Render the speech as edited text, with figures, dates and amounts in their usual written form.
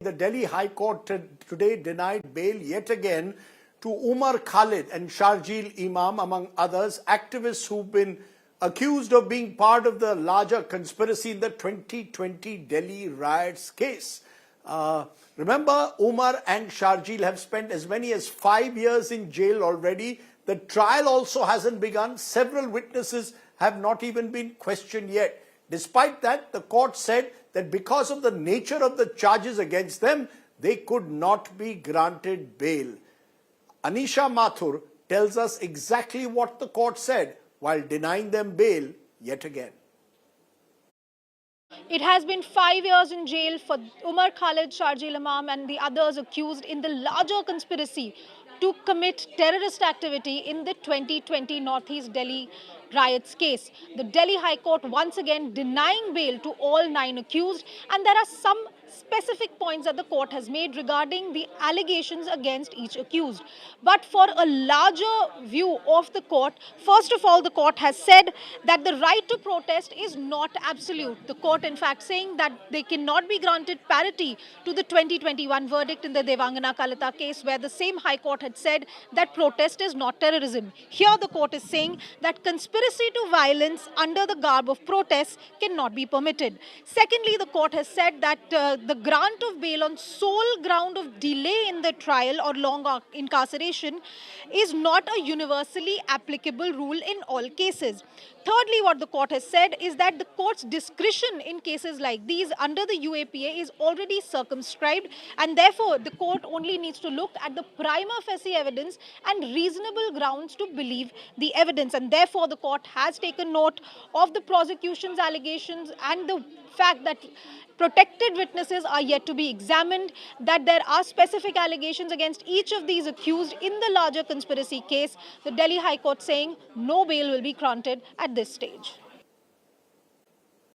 The Delhi High Court today denied bail yet again to Umar Khalid and Sharjeel Imam, among others, activists who've been accused of being part of the larger conspiracy in the 2020 Delhi riots case. Remember, Umar and Sharjeel have spent as many as 5 years in jail already. The trial also hasn't begun. Several witnesses have not even been questioned yet. Despite that, the court said that because of the nature of the charges against them, they could not be granted bail. Anisha Mathur tells us exactly what the court said while denying them bail yet again. It has been 5 years in jail for Umar Khalid, Sharjeel Imam and the others accused in the larger conspiracy to commit terrorist activity in the 2020 Northeast Delhi riots case. The Delhi High Court once again denying bail to all 9 accused, and there are some specific points that the court has made regarding the allegations against each accused. But for a larger view of the court, first of all, the court has said that the right to protest is not absolute. The court, in fact, saying that they cannot be granted parity to the 2021 verdict in the Devangana Kalita case, where the same High Court had said that protest is not terrorism. Here, the court is saying that conspiracy to violence under the garb of protest cannot be permitted. Secondly, the court has said that the grant of bail on sole ground of delay in the trial or long incarceration is not a universally applicable rule in all cases. Thirdly, what the court has said is that the court's discretion in cases like these under the UAPA is already circumscribed, and therefore the court only needs to look at the prima facie evidence and reasonable grounds to believe the evidence. And therefore the court has taken note of the prosecution's allegations and the fact that protected witnesses are yet to be examined, that there are specific allegations against each of these accused in the larger conspiracy case. The Delhi High Court saying no bail will be granted at this stage.